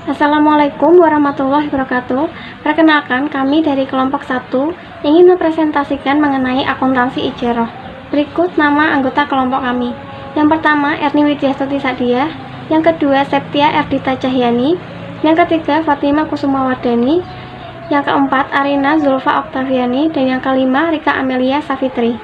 Assalamualaikum warahmatullahi wabarakatuh. Perkenalkan, kami dari kelompok 1 ingin mempresentasikan mengenai akuntansi ijarah. Berikut nama anggota kelompok kami. Yang pertama, Erni Widyastuti Sadia. Yang kedua, Septia Erdita Cahyani. Yang ketiga, Fatima Kusuma Wardani. Yang keempat, Arina Zulfa Oktaviani. Dan yang kelima, Rika Amelia Safitri.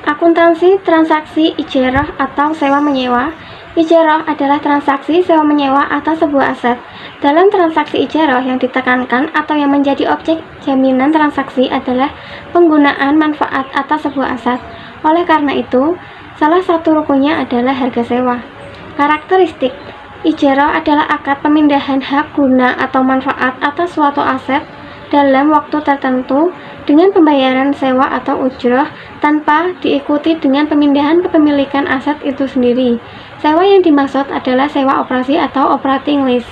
Akuntansi transaksi ijarah atau sewa menyewa. Ijarah adalah transaksi sewa menyewa atas sebuah aset. Dalam transaksi ijarah, yang ditekankan atau yang menjadi objek jaminan transaksi adalah penggunaan manfaat atas sebuah aset. Oleh karena itu, salah satu rukunnya adalah harga sewa. Karakteristik ijarah adalah akad pemindahan hak guna atau manfaat atas suatu aset dalam waktu tertentu dengan pembayaran sewa atau ujrah tanpa diikuti dengan pemindahan kepemilikan aset itu sendiri. Sewa yang dimaksud adalah sewa operasi atau operating lease.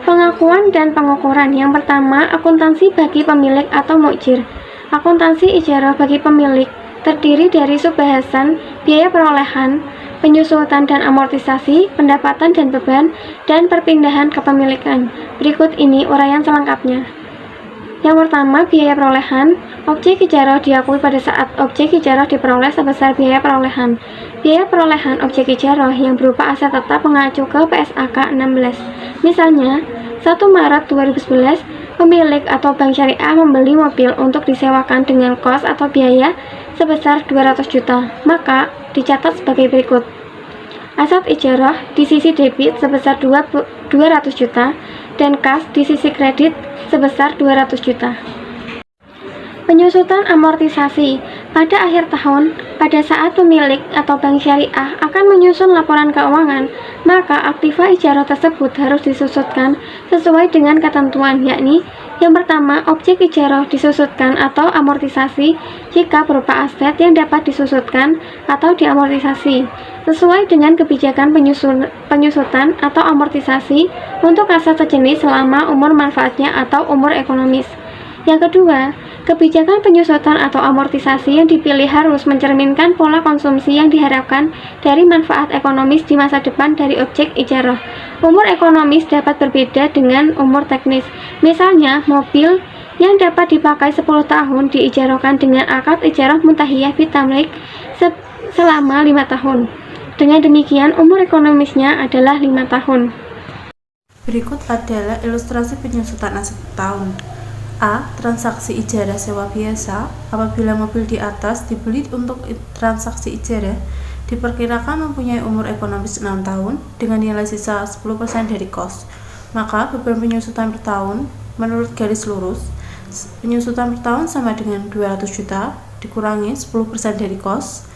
Pengakuan dan pengukuran. Yang pertama, akuntansi bagi pemilik atau mukjir. Akuntansi ijarah bagi pemilik terdiri dari subbahasan, biaya perolehan, penyusutan dan amortisasi, pendapatan dan beban, dan perpindahan kepemilikan. Berikut ini uraian selengkapnya. Yang pertama, biaya perolehan. Objek ijarah diakui pada saat objek ijarah diperoleh sebesar biaya perolehan. Biaya perolehan objek ijarah yang berupa aset tetap mengacu ke PSAK 16. Misalnya, 1 Maret 2011, pemilik atau bank syariah membeli mobil untuk disewakan dengan kos atau biaya sebesar 200 juta. Maka, dicatat sebagai berikut. Aset ijarah di sisi debit sebesar 200 juta dan kas di sisi kredit sebesar 200 juta. Penyusutan amortisasi. Pada akhir tahun, pada saat pemilik atau bank syariah akan menyusun laporan keuangan, maka aktiva ijarah tersebut harus disusutkan sesuai dengan ketentuan, yakni yang pertama, objek ijarah disusutkan atau amortisasi jika berupa aset yang dapat disusutkan atau diamortisasi sesuai dengan kebijakan penyusutan atau amortisasi untuk aset sejenis selama umur manfaatnya atau umur ekonomis. Yang kedua, kebijakan penyusutan atau amortisasi yang dipilih harus mencerminkan pola konsumsi yang diharapkan dari manfaat ekonomis di masa depan dari objek ijarah. Umur ekonomis dapat berbeda dengan umur teknis. Misalnya, mobil yang dapat dipakai 10 tahun diijarahkan dengan akad ijarah muntahiyah bitamlik selama 5 tahun. Dengan demikian, umur ekonomisnya adalah 5 tahun. Berikut adalah ilustrasi penyusutan aset tahun. A. Transaksi ijarah sewa biasa. Apabila mobil di atas dibeli untuk transaksi ijarah, diperkirakan mempunyai umur ekonomis 6 tahun dengan nilai sisa 10% dari kos. Maka beban penyusutan per tahun menurut garis lurus, penyusutan per tahun sama dengan 200 juta dikurangi 10% dari kos,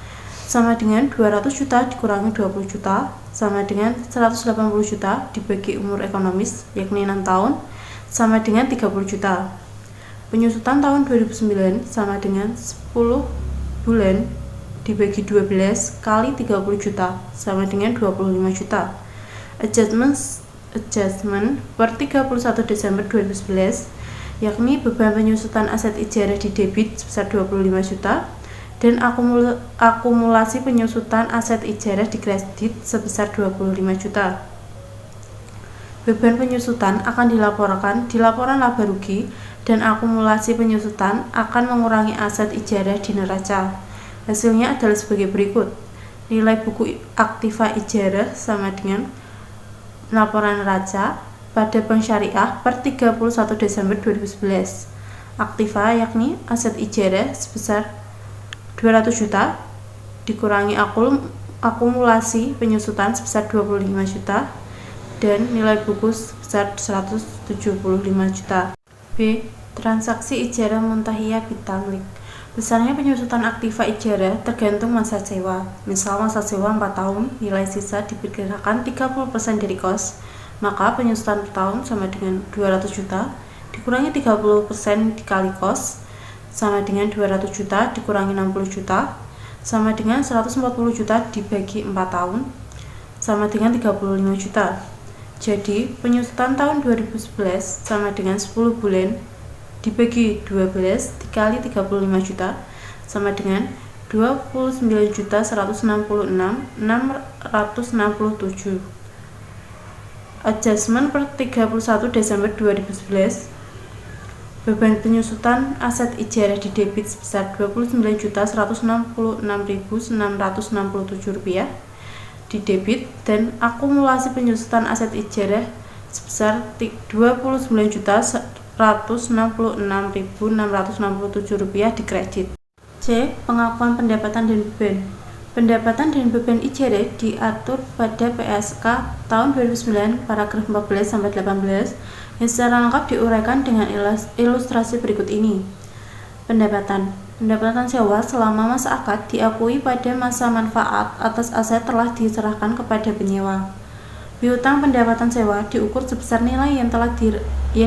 sama dengan 200 juta dikurangi 20 juta, sama dengan 180 juta dibagi umur ekonomis, yakni 6 tahun, sama dengan 30 juta. Penyusutan tahun 2009 sama dengan 10 bulan dibagi 12 kali 30 juta sama dengan 25 juta. Adjustment per 31 Desember 2011, yakni beban penyusutan aset ijarah di debit sebesar 25 juta dan akumulasi penyusutan aset ijarah di kredit sebesar 25 juta. Beban penyusutan akan dilaporkan di laporan laba rugi dan akumulasi penyusutan akan mengurangi aset ijarah di neraca. Hasilnya adalah sebagai berikut. Nilai buku aktiva ijarah sama dengan laporan neraca pada bank syariah per 31 Desember 2011. Aktiva yakni aset ijarah sebesar 200 juta dikurangi akumulasi penyusutan sebesar 25 juta dan nilai buku sebesar 175 juta. B. Transaksi ijarah muntahiyah bitamlik. Besarnya penyusutan aktiva ijarah tergantung masa sewa. Misal masa sewa 4 tahun, nilai sisa diperkirakan 30% dari kos, maka penyusutan per tahun sama dengan 200 juta dikurangi 30% dikali kos, sama dengan 200 juta dikurangi 60 juta, sama dengan 140 juta dibagi 4 tahun, sama dengan 35 juta. Jadi, penyusutan tahun 2011 sama dengan 10 bulan dibagi 12 dikali 35 juta sama dengan 29.166.667. Adjustment per 31 Desember 2011, beban penyusutan aset ijarah di debit sebesar Rp29.166.667 di debit, dan akumulasi penyusutan aset ijarah sebesar Rp29.166.667 di kredit. C. Pengakuan pendapatan dan beban. Pendapatan dan beban ijarah diatur pada PSK tahun 2009 paragraf 14-18 yang secara lengkap diuraikan dengan ilustrasi berikut ini. Pendapatan sewa selama masa akad diakui pada masa manfaat atas aset telah diserahkan kepada penyewa. Piutang pendapatan sewa diukur sebesar nilai yang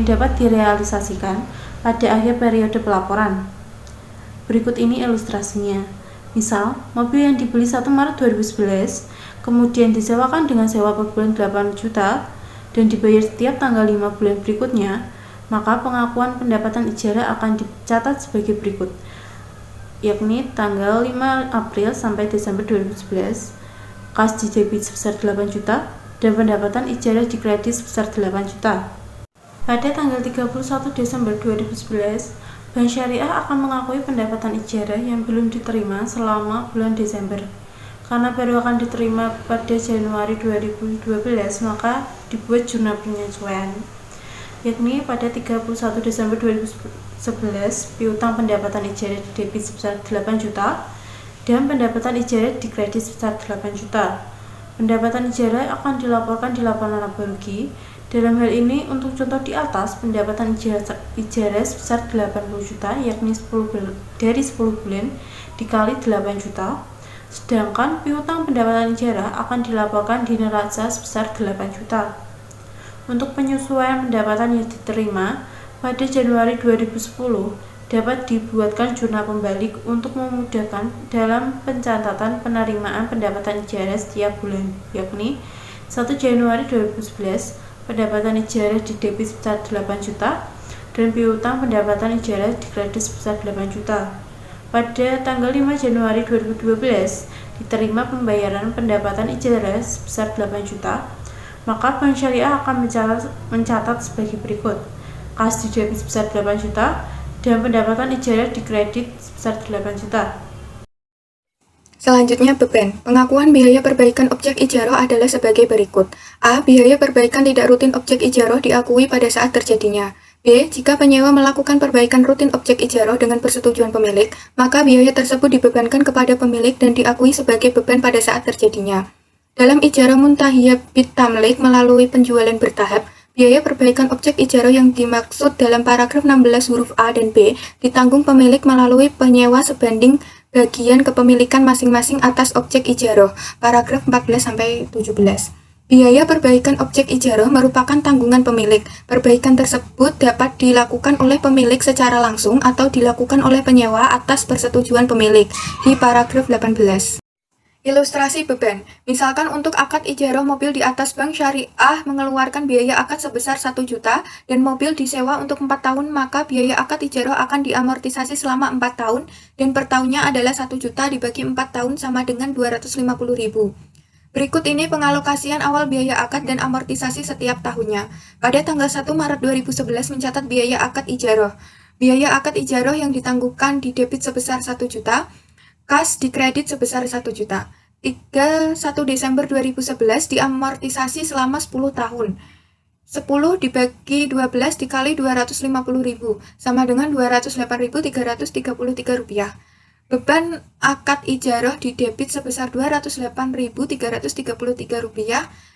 dapat direalisasikan pada akhir periode pelaporan. Berikut ini ilustrasinya. Misal, mobil yang dibeli 1 Maret 2011 kemudian disewakan dengan sewa per bulan 8 juta dan dibayar setiap tanggal 5 bulan berikutnya, maka pengakuan pendapatan ijarah akan dicatat sebagai berikut, yakni tanggal 5 April sampai Desember 2011, kas di debit sebesar 8 juta dan pendapatan ijarah di kredit sebesar 8 juta. Pada tanggal 31 Desember 2011, Bank Syariah akan mengakui pendapatan ijarah yang belum diterima selama bulan Desember. Karena baru akan diterima pada Januari 2012, maka dibuat jurnal penyesuaian, yakni pada 31 Desember 2011, piutang pendapatan ijarah di debit sebesar 8 juta dan pendapatan ijarah di kredit sebesar 8 juta. Pendapatan ijarah akan dilaporkan di laporan laba rugi. Dalam hal ini, untuk contoh di atas, pendapatan ijarah sebesar 80 juta, yakni 10 bulan dikali 8 juta, sedangkan piutang pendapatan ijarah akan dilaporkan di neraca sebesar 8 juta. Untuk penyesuaian pendapatan yang diterima pada Januari 2010, dapat dibuatkan jurnal pembalik untuk memudahkan dalam pencatatan penerimaan pendapatan ijarah setiap bulan, yakni 1 Januari 2011, pendapatan ijarah di debit sebesar 8 juta dan piutang pendapatan ijarah di kredit sebesar 8 juta. Pada tanggal 5 Januari 2012 diterima pembayaran pendapatan ijarah sebesar 8 juta, maka Bank Syariah akan mencatat sebagai berikut: kas di debit sebesar 8 juta dan pendapatan ijarah di kredit sebesar 8 juta. Selanjutnya, beban. Pengakuan biaya perbaikan objek ijarah adalah sebagai berikut. A. Biaya perbaikan tidak rutin objek ijarah diakui pada saat terjadinya. B. Jika penyewa melakukan perbaikan rutin objek ijarah dengan persetujuan pemilik, maka biaya tersebut dibebankan kepada pemilik dan diakui sebagai beban pada saat terjadinya. Dalam ijarah muntahiyah bit tamlik melalui penjualan bertahap, biaya perbaikan objek ijarah yang dimaksud dalam paragraf 16 huruf A dan B ditanggung pemilik melalui penyewa sebanding bagian kepemilikan masing-masing atas objek ijarah, paragraf 14-17. Biaya perbaikan objek ijarah merupakan tanggungan pemilik. Perbaikan tersebut dapat dilakukan oleh pemilik secara langsung atau dilakukan oleh penyewa atas persetujuan pemilik, di paragraf 18. Ilustrasi beban. Misalkan untuk akad ijarah mobil di atas Bank Syariah mengeluarkan biaya akad sebesar 1 juta dan mobil disewa untuk 4 tahun, maka biaya akad ijarah akan diamortisasi selama 4 tahun dan per tahunnya adalah 1 juta dibagi 4 tahun sama dengan 250.000. Berikut ini pengalokasian awal biaya akad dan amortisasi setiap tahunnya. Pada tanggal 1 Maret 2011 mencatat biaya akad ijarah. Biaya akad ijarah yang ditangguhkan di debit sebesar 1 juta, kas di kredit sebesar 1 juta. 1 Desember 2011 diamortisasi selama 10 tahun. 10 dibagi 12 dikali 250.000 sama dengan Rp208.333. Beban akad ijarah di debit sebesar Rp208.333.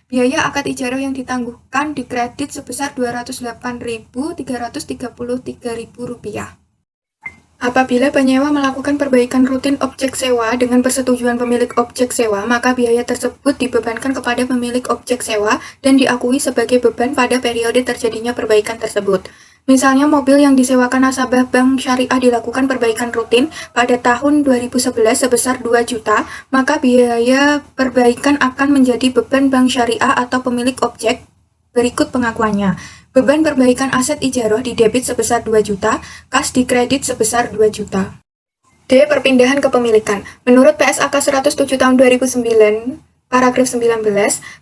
Biaya akad ijarah yang ditangguhkan di kredit sebesar Rp208.333. Apabila penyewa melakukan perbaikan rutin objek sewa dengan persetujuan pemilik objek sewa, maka biaya tersebut dibebankan kepada pemilik objek sewa dan diakui sebagai beban pada periode terjadinya perbaikan tersebut. Misalnya, mobil yang disewakan nasabah Bank Syariah dilakukan perbaikan rutin pada tahun 2011 sebesar 2 juta, maka biaya perbaikan akan menjadi beban Bank Syariah atau pemilik objek. Berikut pengakuannya. Beban perbaikan aset ijarah di debit sebesar 2 juta, kas di kredit sebesar 2 juta. D. Perpindahan kepemilikan. Menurut PSAK 107 tahun 2009, Paragraf 19.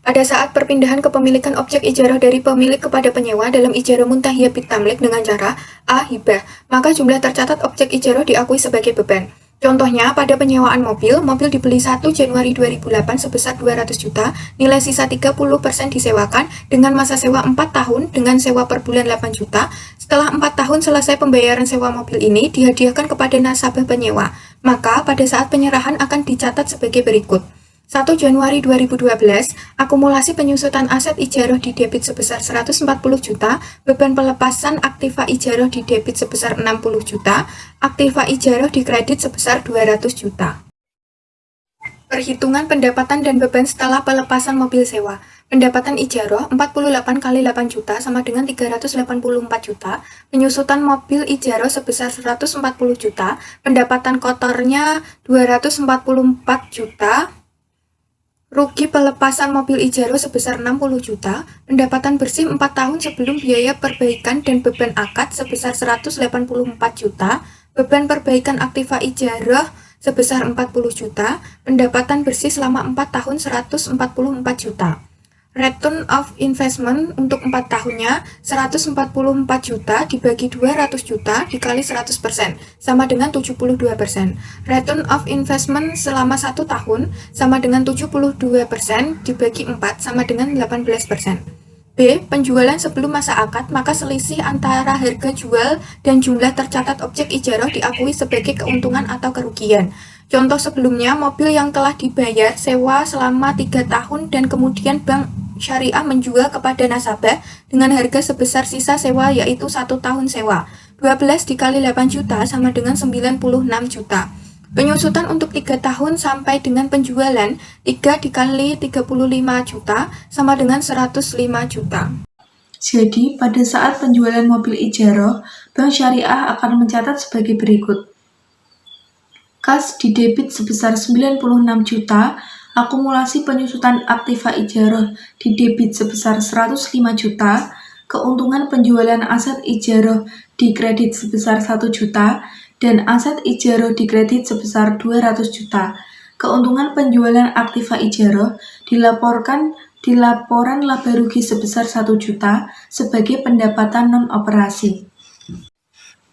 Pada saat perpindahan kepemilikan objek ijarah dari pemilik kepada penyewa dalam ijarah muntahiyah bitamlik dengan cara A. Hibah, maka jumlah tercatat objek ijarah diakui sebagai beban. Contohnya, pada penyewaan mobil dibeli 1 Januari 2008 sebesar 200 juta, nilai sisa 30% disewakan dengan masa sewa 4 tahun dengan sewa per bulan 8 juta. Setelah 4 tahun selesai pembayaran sewa mobil ini dihadiahkan kepada nasabah penyewa, maka pada saat penyerahan akan dicatat sebagai berikut. 1 Januari 2012, akumulasi penyusutan aset ijarah di debit sebesar 140 juta, beban pelepasan aktiva ijarah di debit sebesar 60 juta, aktiva ijarah di kredit sebesar 200 juta. Perhitungan pendapatan dan beban setelah pelepasan mobil sewa. Pendapatan ijarah 48 kali 8 juta sama dengan 384 juta. Penyusutan mobil ijarah sebesar 140 juta. Pendapatan kotornya 244 juta. Rugi pelepasan mobil ijarah sebesar 60 juta, pendapatan bersih 4 tahun sebelum biaya perbaikan dan beban akad sebesar 184 juta, beban perbaikan aktiva ijarah sebesar 40 juta, pendapatan bersih selama 4 tahun 144 juta. Return of investment untuk 4 tahunnya 144 juta dibagi 200 juta dikali 100% sama dengan 72%. Return of investment selama 1 tahun sama dengan 72% dibagi 4 sama dengan 18%. B. Penjualan sebelum masa akad, maka selisih antara harga jual dan jumlah tercatat objek ijarah diakui sebagai keuntungan atau kerugian. Contoh sebelumnya, mobil yang telah dibayar sewa selama 3 tahun dan kemudian bank syariah menjual kepada nasabah dengan harga sebesar sisa sewa yaitu 1 tahun sewa. 12 dikali 8 juta sama dengan 96 juta. Penyusutan untuk 3 tahun sampai dengan penjualan 3 dikali 35 juta sama dengan 105 juta. Jadi, pada saat penjualan mobil ijarah, bank syariah akan mencatat sebagai berikut. Kas di debit sebesar 96 juta, akumulasi penyusutan aktiva ijarah di debit sebesar 105 juta, keuntungan penjualan aset ijarah di kredit sebesar 1 juta, dan aset ijarah di kredit sebesar 200 juta. Keuntungan penjualan aktiva ijarah dilaporkan di laporan laba rugi sebesar 1 juta sebagai pendapatan non-operasi.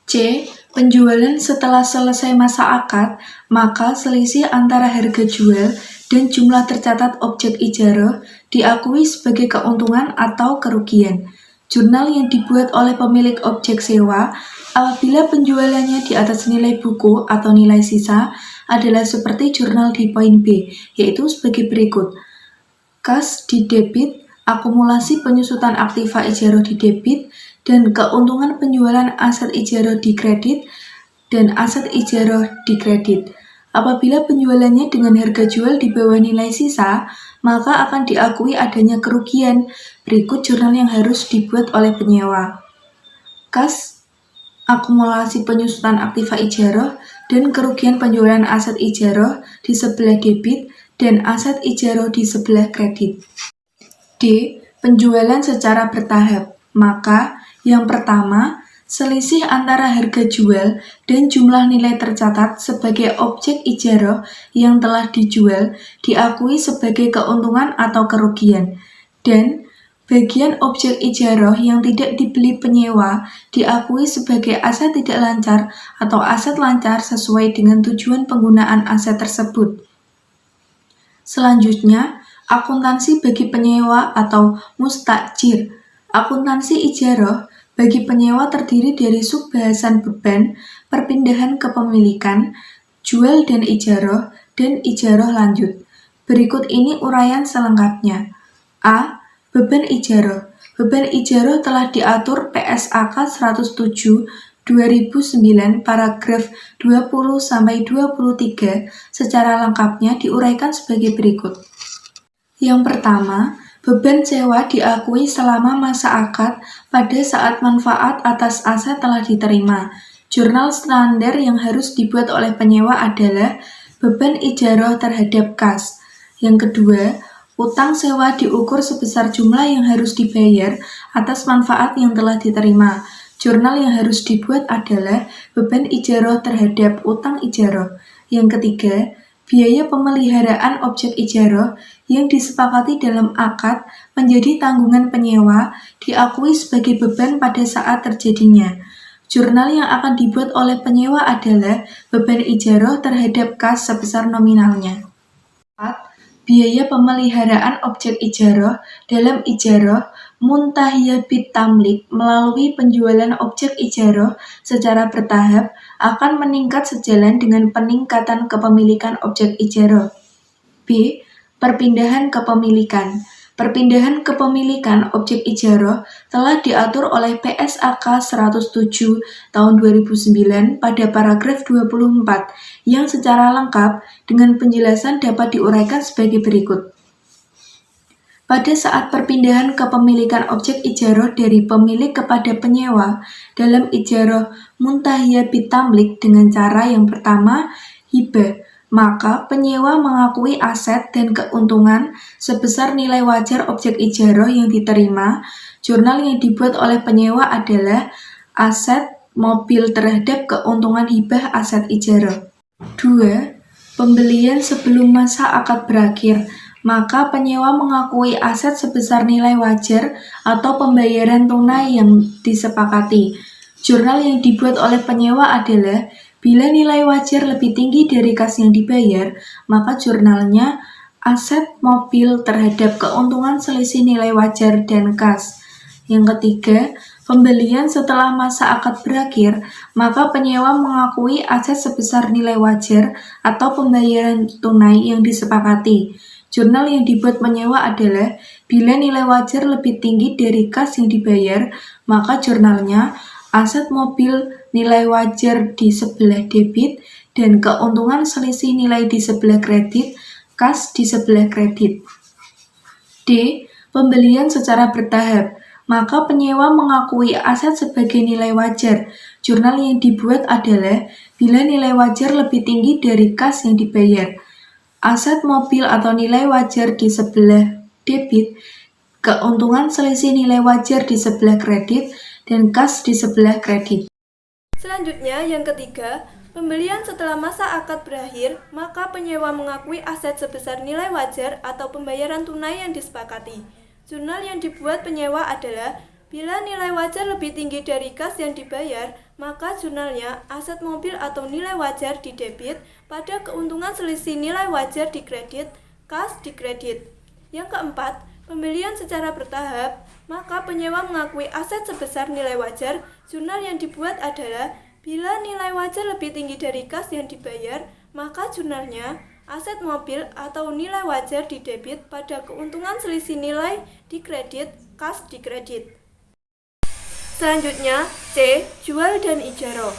C. Penjualan setelah selesai masa akad, maka selisih antara harga jual dan jumlah tercatat objek ijarah diakui sebagai keuntungan atau kerugian. Jurnal yang dibuat oleh pemilik objek sewa apabila penjualannya di atas nilai buku atau nilai sisa adalah seperti jurnal di poin B, yaitu sebagai berikut. Kas di debit, akumulasi penyusutan aktiva ijarah di debit, dan keuntungan penjualan aset ijarah di kredit dan aset ijarah di kredit. Apabila penjualannya dengan harga jual di bawah nilai sisa, maka akan diakui adanya kerugian. Berikut jurnal yang harus dibuat oleh penyewa. Kas akumulasi penyusutan aktiva ijarah dan kerugian penjualan aset ijarah di sebelah debit dan aset ijarah di sebelah kredit. D. Penjualan secara bertahap. Maka, yang pertama, selisih antara harga jual dan jumlah nilai tercatat sebagai objek ijarah yang telah dijual diakui sebagai keuntungan atau kerugian, dan bagian objek ijarah yang tidak dibeli penyewa diakui sebagai aset tidak lancar atau aset lancar sesuai dengan tujuan penggunaan aset tersebut. Selanjutnya, akuntansi bagi penyewa atau mustajir. Akuntansi ijarah bagi penyewa terdiri dari subbahasan beban, perpindahan kepemilikan, jual dan ijarah lanjut. Berikut ini uraian selengkapnya. A. Beban ijarah. Beban ijarah telah diatur PSAK 107 2009 paragraf 20-23 secara lengkapnya diuraikan sebagai berikut. Yang pertama, beban sewa diakui selama masa akad pada saat manfaat atas aset telah diterima. Jurnal standar yang harus dibuat oleh penyewa adalah beban ijarah terhadap kas. Yang kedua, utang sewa diukur sebesar jumlah yang harus dibayar atas manfaat yang telah diterima. Jurnal yang harus dibuat adalah beban ijarah terhadap utang ijarah. Yang ketiga, biaya pemeliharaan objek ijarah yang disepakati dalam akad menjadi tanggungan penyewa diakui sebagai beban pada saat terjadinya. Jurnal yang akan dibuat oleh penyewa adalah beban ijarah terhadap kas sebesar nominalnya. 4. Biaya pemeliharaan objek ijarah dalam ijarah muntahiyah bit tamlik melalui penjualan objek ijarah secara bertahap akan meningkat sejalan dengan peningkatan kepemilikan objek ijarah. B. Perpindahan kepemilikan. Perpindahan kepemilikan objek ijarah telah diatur oleh PSAK 107 tahun 2009 pada paragraf 24 yang secara lengkap dengan penjelasan dapat diuraikan sebagai berikut. Pada saat perpindahan kepemilikan objek ijarah dari pemilik kepada penyewa dalam ijarah muntahiyah bit tamlik dengan cara yang pertama, hibah, maka penyewa mengakui aset dan keuntungan sebesar nilai wajar objek ijarah yang diterima. Jurnal yang dibuat oleh penyewa adalah aset mobil terhadap keuntungan hibah aset ijarah. 2. Pembelian sebelum masa akad berakhir, maka penyewa mengakui aset sebesar nilai wajar atau pembayaran tunai yang disepakati. Jurnal yang dibuat oleh penyewa adalah bila nilai wajar lebih tinggi dari kas yang dibayar, maka jurnalnya aset mobil terhadap keuntungan selisih nilai wajar dan kas. Yang ketiga, pembelian setelah masa akad berakhir, maka penyewa mengakui aset sebesar nilai wajar atau pembayaran tunai yang disepakati. Jurnal yang dibuat penyewa adalah bila nilai wajar lebih tinggi dari kas yang dibayar, maka jurnalnya aset mobil nilai wajar di sebelah debit dan keuntungan selisih nilai di sebelah kredit, kas di sebelah kredit. D. Pembelian secara bertahap, maka penyewa mengakui aset sebagai nilai wajar. Jurnal yang dibuat adalah bila nilai wajar lebih tinggi dari kas yang dibayar. Aset mobil atau nilai wajar di sebelah debit, keuntungan selisih nilai wajar di sebelah kredit, dan kas di sebelah kredit. Selanjutnya, yang ketiga, pembelian setelah masa akad berakhir, maka penyewa mengakui aset sebesar nilai wajar atau pembayaran tunai yang disepakati. Jurnal yang dibuat penyewa adalah bila nilai wajar lebih tinggi dari kas yang dibayar, maka jurnalnya aset mobil atau nilai wajar di debit pada keuntungan selisih nilai wajar di kredit, kas di kredit. Yang keempat, pembelian secara bertahap, maka penyewa mengakui aset sebesar nilai wajar. Jurnal yang dibuat adalah bila nilai wajar lebih tinggi dari kas yang dibayar, maka jurnalnya aset mobil atau nilai wajar di debit pada keuntungan selisih nilai di kredit, kas di kredit. Selanjutnya, C. Jual dan ijarah.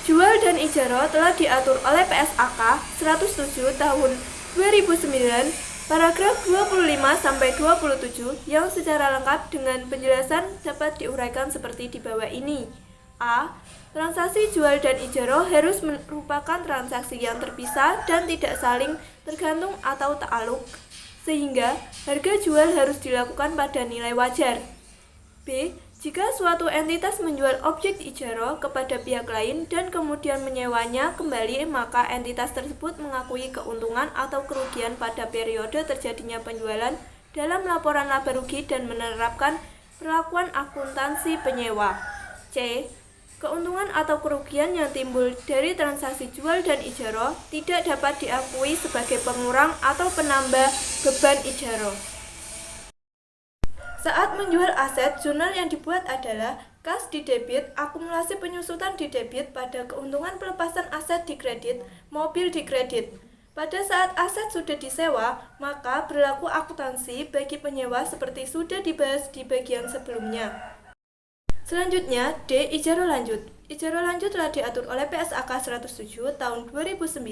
Jual dan ijarah telah diatur oleh PSAK 107 tahun 2009 paragraf 25-27 yang secara lengkap dengan penjelasan dapat diuraikan seperti di bawah ini. A. Transaksi jual dan ijarah harus merupakan transaksi yang terpisah dan tidak saling tergantung atau ta'aluk, sehingga harga jual harus dilakukan pada nilai wajar. B. Jika suatu entitas menjual objek ijarah kepada pihak lain dan kemudian menyewanya kembali, maka entitas tersebut mengakui keuntungan atau kerugian pada periode terjadinya penjualan dalam laporan laba rugi dan menerapkan perlakuan akuntansi penyewa. C. Keuntungan atau kerugian yang timbul dari transaksi jual dan ijarah tidak dapat diakui sebagai pengurang atau penambah beban ijarah. Saat menjual aset, jurnal yang dibuat adalah kas di debit, akumulasi penyusutan di debit pada keuntungan pelepasan aset di kredit, mobil di kredit. Pada saat aset sudah disewa, maka berlaku akuntansi bagi penyewa seperti sudah dibahas di bagian sebelumnya. Selanjutnya, D. Ijarah lanjut. Ijarah lanjut telah diatur oleh PSAK 107 tahun 2009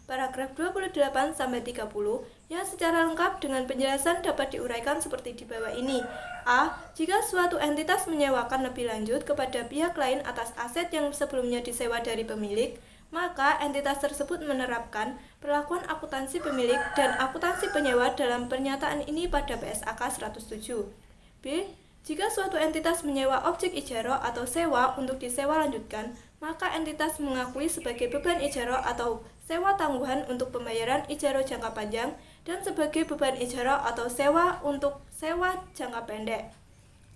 paragraf 28-30 yang secara lengkap dengan penjelasan dapat diuraikan seperti di bawah ini. A. Jika suatu entitas menyewakan lebih lanjut kepada pihak lain atas aset yang sebelumnya disewa dari pemilik, maka entitas tersebut menerapkan perlakuan akuntansi pemilik dan akuntansi penyewa dalam pernyataan ini pada PSAK 107. B. Jika suatu entitas menyewa objek ijarah atau sewa untuk disewa lanjutkan, maka entitas mengakui sebagai beban ijarah atau sewa tangguhan untuk pembayaran ijarah jangka panjang dan sebagai beban ijarah atau sewa untuk sewa jangka pendek.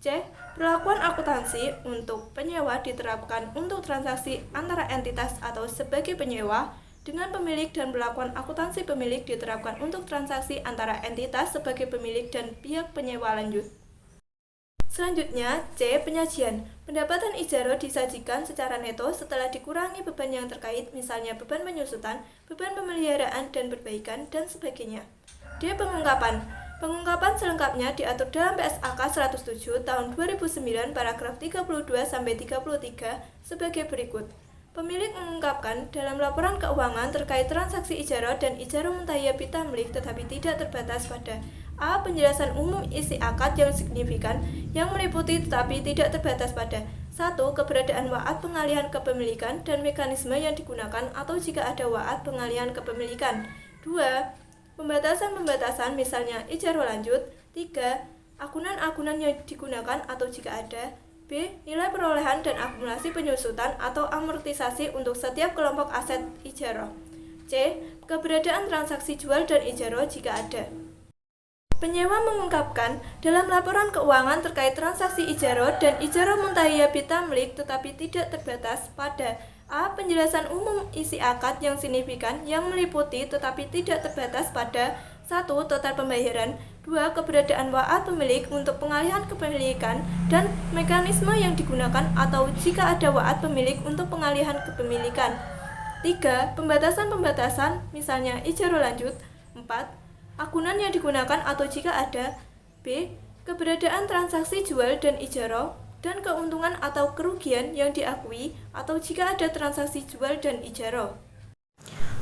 C. Perlakuan akuntansi untuk penyewa diterapkan untuk transaksi antara entitas atau sebagai penyewa dengan pemilik dan perlakuan akuntansi pemilik diterapkan untuk transaksi antara entitas sebagai pemilik dan pihak penyewa lanjut. Selanjutnya, C. Penyajian. Pendapatan ijarah disajikan secara neto setelah dikurangi beban yang terkait, misalnya beban penyusutan, beban pemeliharaan dan perbaikan, dan sebagainya. D. Pengungkapan. Pengungkapan selengkapnya diatur dalam PSAK 107 tahun 2009 paragraf 32-33 sebagai berikut. Pemilik mengungkapkan dalam laporan keuangan terkait transaksi ijarah dan ijarah muntahiyah bitamlik tetapi tidak terbatas pada A. Penjelasan umum isi akad yang signifikan yang meliputi tetapi tidak terbatas pada 1. Keberadaan waad pengalihan kepemilikan dan mekanisme yang digunakan atau jika ada waad pengalihan kepemilikan. 2. Pembatasan-pembatasan misalnya ijarah lanjut. 3. Agunan-agunan yang digunakan atau jika ada. B. Nilai perolehan dan akumulasi penyusutan atau amortisasi untuk setiap kelompok aset ijarah. C. Keberadaan transaksi jual dan ijarah jika ada. Penyewa mengungkapkan dalam laporan keuangan terkait transaksi ijarah dan ijarah muntahiyah bitamlik tetapi tidak terbatas pada A. Penjelasan umum isi akad yang signifikan yang meliputi tetapi tidak terbatas pada 1. Total pembayaran. 2. Keberadaan waad pemilik untuk pengalihan kepemilikan dan mekanisme yang digunakan atau jika ada waad pemilik untuk pengalihan kepemilikan. 3. Pembatasan-pembatasan misalnya ijarah lanjut. 4. Agunan yang digunakan atau jika ada. B. Keberadaan transaksi jual dan ijarah dan keuntungan atau kerugian yang diakui atau jika ada transaksi jual dan ijarah.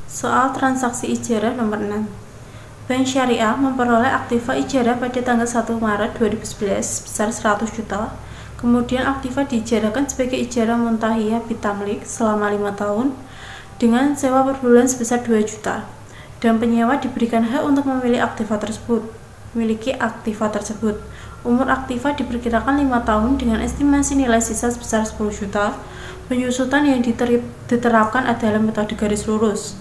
Soal transaksi ijarah nomor 6. Bank Syariah memperoleh aktiva ijarah pada tanggal 1 Maret 2011 sebesar 100 juta. Kemudian aktiva diijarahkan sebagai ijarah muntahiyah bitamlik selama 5 tahun dengan sewa per bulan sebesar 2 juta. Dan penyewa diberikan hak untuk memiliki aktiva tersebut. Umur aktiva diperkirakan 5 tahun dengan estimasi nilai sisa sebesar 10 juta. Penyusutan yang diterapkan adalah metode garis lurus.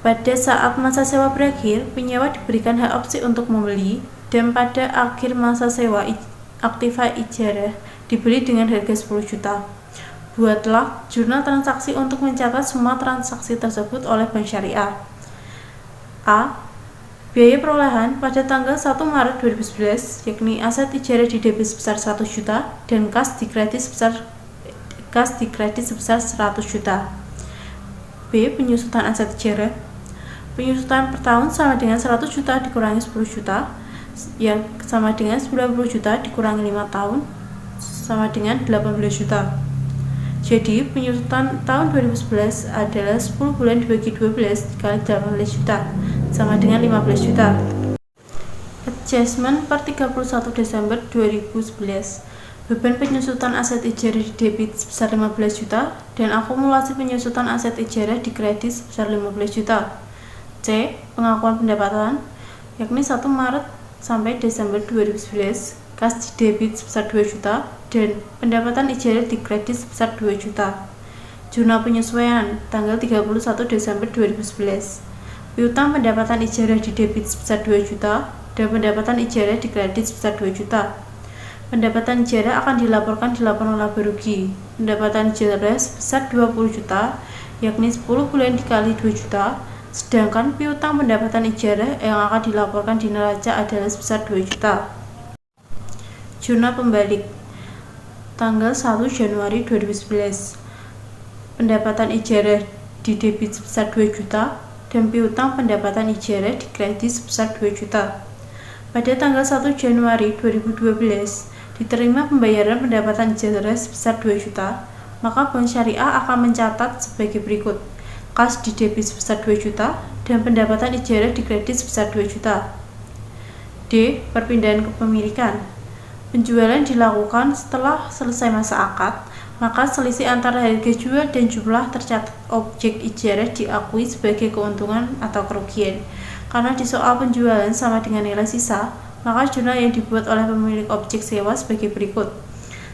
Pada saat masa sewa berakhir, penyewa diberikan hak opsi untuk membeli, dan pada akhir masa sewa aktiva ijarah dibeli dengan harga 10 juta. Buatlah jurnal transaksi untuk mencatat semua transaksi tersebut oleh Bank Syariah. A. Biaya perolehan pada tanggal 1 Maret 2011, yakni aset ijarah didebit sebesar 100 juta dan kas dikredit sebesar 100 juta. B. Penyusutan aset ijarah. Penyusutan per tahun sama dengan 100 juta dikurangi 10 juta, yang sama dengan 90 juta dikurangi 5 tahun, sama dengan 18 juta. Jadi, penyusutan tahun 2011 adalah 10 bulan dibagi 12 dikali 18 juta, sama dengan 15 juta. Adjustment per 31 Desember 2011. Beban penyusutan aset ijarah di debit sebesar 15 juta dan akumulasi penyusutan aset ijarah di kredit sebesar 15 juta. C. Pengakuan pendapatan, yakni 1 Maret sampai Desember 2011, kas di debit sebesar 2 juta dan pendapatan ijarah di kredit sebesar 2 juta. Jurnal penyesuaian tanggal 31 Desember 2011. Piutang pendapatan ijarah di debit sebesar 2 juta dan pendapatan ijarah di kredit sebesar 2 juta. Pendapatan ijarah akan dilaporkan di laporan laba rugi. Pendapatan ijarah sebesar 20 juta, yakni 10 bulan dikali 2 juta, sedangkan piutang pendapatan ijarah yang akan dilaporkan di neraca adalah sebesar 2 juta. Jurnal pembalik tanggal 1 Januari 2011. Pendapatan ijarah di debit sebesar 2 juta dan piutang pendapatan ijarah di kredit sebesar 2 juta. Pada tanggal 1 Januari 2012, diterima pembayaran pendapatan ijarah sebesar 2 juta, maka Bank Syariah akan mencatat sebagai berikut: kas di debit sebesar 2 juta dan pendapatan ijarah di kredit sebesar 2 juta. D. Perpindahan kepemilikan. Penjualan dilakukan setelah selesai masa akad, maka selisih antara harga jual dan jumlah tercatat objek ijarah diakui sebagai keuntungan atau kerugian. Karena di soal penjualan sama dengan nilai sisa, Maka jurnal yang dibuat oleh pemilik objek sewa sebagai berikut.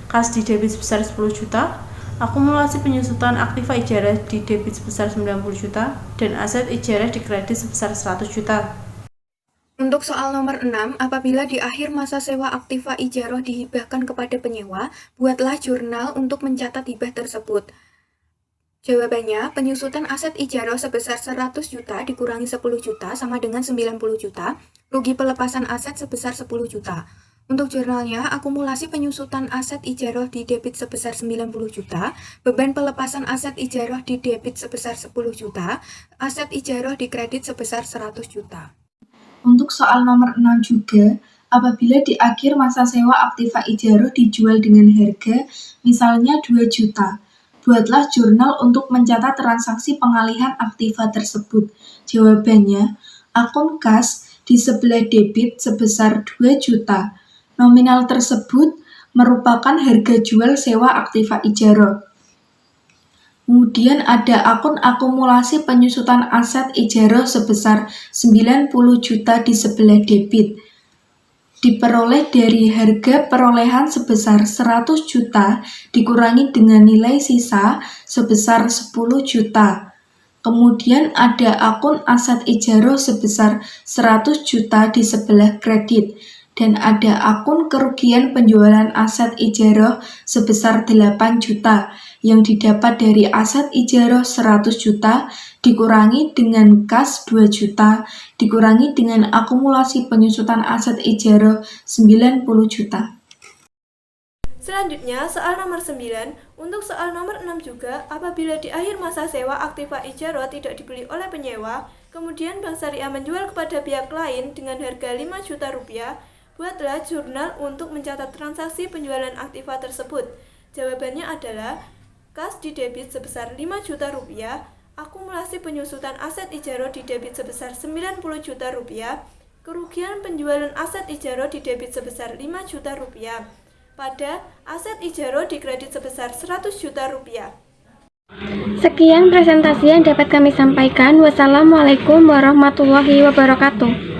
Kas di debit sebesar 10 juta, akumulasi penyusutan aktiva ijarah di debit sebesar 90 juta, dan aset ijarah di kredit sebesar 100 juta. Untuk soal nomor 6, apabila di akhir masa sewa aktiva ijarah dihibahkan kepada penyewa, buatlah jurnal untuk mencatat hibah tersebut. Jawabannya, penyusutan aset ijarah sebesar 100 juta dikurangi 10 juta sama dengan 90 juta, rugi pelepasan aset sebesar 10 juta. Untuk jurnalnya, akumulasi penyusutan aset ijarah di debit sebesar 90 juta, beban pelepasan aset ijarah di debit sebesar 10 juta, aset ijarah di kredit sebesar 100 juta. Untuk soal nomor 6 juga, apabila di akhir masa sewa aktiva ijarah dijual dengan harga misalnya 2 juta, buatlah jurnal untuk mencatat transaksi pengalihan aktiva tersebut. Jawabannya, akun kas di sebelah debit sebesar 2 juta. Nominal tersebut merupakan harga jual sewa aktiva ijarah. Kemudian ada akun akumulasi penyusutan aset ijarah sebesar 90 juta di sebelah debit. Diperoleh dari harga perolehan sebesar 100 juta dikurangi dengan nilai sisa sebesar 10 juta. Kemudian ada akun aset ijarah sebesar 100 juta di sebelah kredit. Dan ada akun kerugian penjualan aset ijarah sebesar 8 juta yang didapat dari aset ijarah 100 juta dikurangi dengan kas 2 juta dikurangi dengan akumulasi penyusutan aset ijarah 90 juta. Selanjutnya, soal nomor 9. Untuk soal nomor 6 juga, apabila di akhir masa sewa aktiva ijarah tidak dibeli oleh penyewa, kemudian Bank Syariah menjual kepada pihak lain dengan harga 5 juta rupiah, buatlah jurnal untuk mencatat transaksi penjualan aktiva tersebut. Jawabannya adalah kas di debit sebesar 5 juta rupiah, akumulasi penyusutan aset ijarah di debit sebesar 90 juta rupiah, kerugian penjualan aset ijarah di debit sebesar 5 juta rupiah, pada aset ijarah di kredit sebesar 100 juta rupiah. Sekian presentasi yang dapat kami sampaikan. Wassalamualaikum warahmatullahi wabarakatuh.